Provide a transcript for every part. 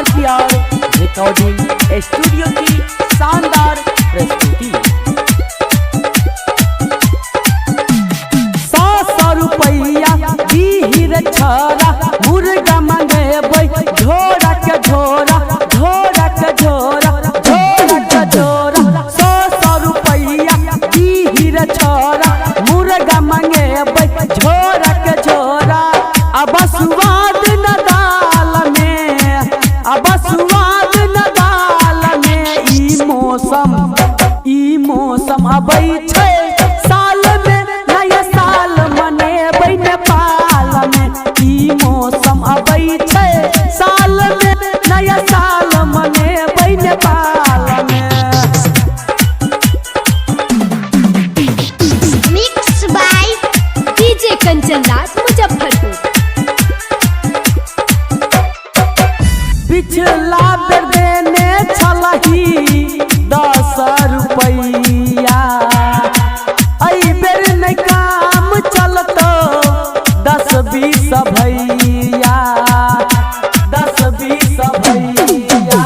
RPR recording studio की शानदार प्रस्तुति। 100 रुपया दीहिर छरा मुर्गा मंगेबै झोरा के झोरा झोरा के झोरा झोरा के झोरा। 100 रुपया दीहिर छरा मुर्गा मंगेबै झोरा के झोरा। अब स्वाद न दाल में, अब स्वाद न दाल में। ई मौसम अबै छै साल में, नया साल मनेबै नेपाल में। ई मौसम अबै छै साल में, नया साल मनेबै नेपाल में। Mix by DJ Kanchan Raj Muzaffarpur. पिछला बेर देने छलही 10 रुपया, एहि बेर नहीं काम चलतो 10-20 भैया 10-20 भैया।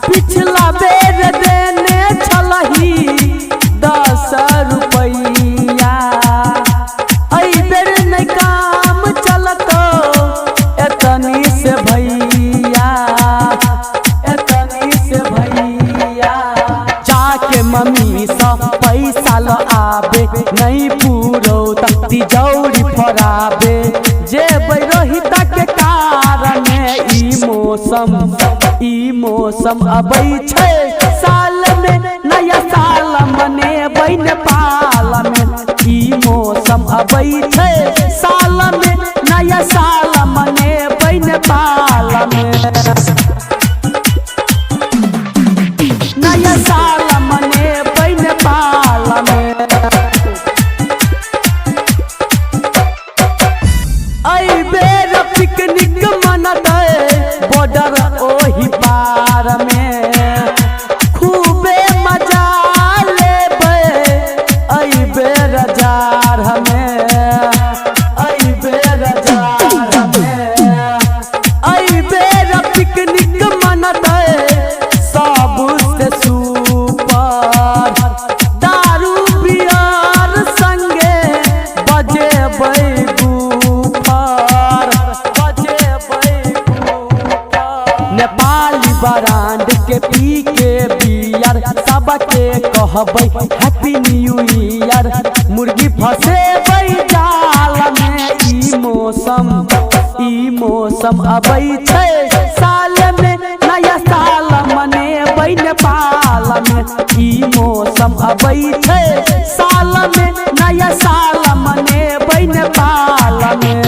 पिछला बेर देने छलही 10 रुपया, एहि बेर नहीं काम चलतो एतनी से भैया एतनी से भैया। जाके मम्मी सा पैसा ल आबे नहीं पूरो तक तिजौरी फराबे। जेबै रोहित के कारण ई मौसम अबै छै साल में, नया साल मनेबै नेपाल में। ई मौसम अबै छै साल में, नया साल मनेबै नेपाल में। नया साल मनेबै नेपाल में। एहि बेर पिकनिक मनतै बॉर्डर ओहि पार में। खूबे मजा लेबै एहि बेर जार में, एहि बेर जार में। एहि बेर पिकनिक मनतै सबसे सुपर, दारू बियर संगे बजेबै बूफर बजेबै बूफर। नेपाली ब्रांड के पी के बियर सबके कहबै हैप्पी न्यू ईयर। मुर्गी फसेबै जाल में। ई मौसम अबै छै साल में, नया साल मनेबै नेपाल में। ई मौसम अबै छै साल में, नया साल मनेबै नेपाल में।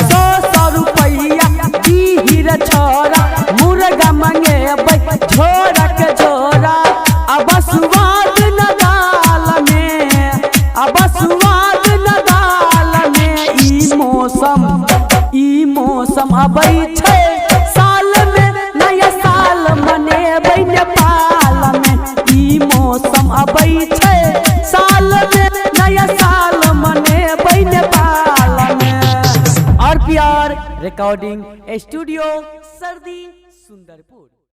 100 रुपया दीहिर छोरा मुर्गा मंगेबै झोरा के झोरा। अब स्वाद न दाल में, अब स्वाद न दाल में। ई मौसम अबै छै साल में, नया साल मनेबै नेपाल में। ई मौसम अबै छै साल में, नया साल मनेबै नेपाल में। आरपीआर रिकॉर्डिंग स्टूडियो सर्दी सुंदरपुर।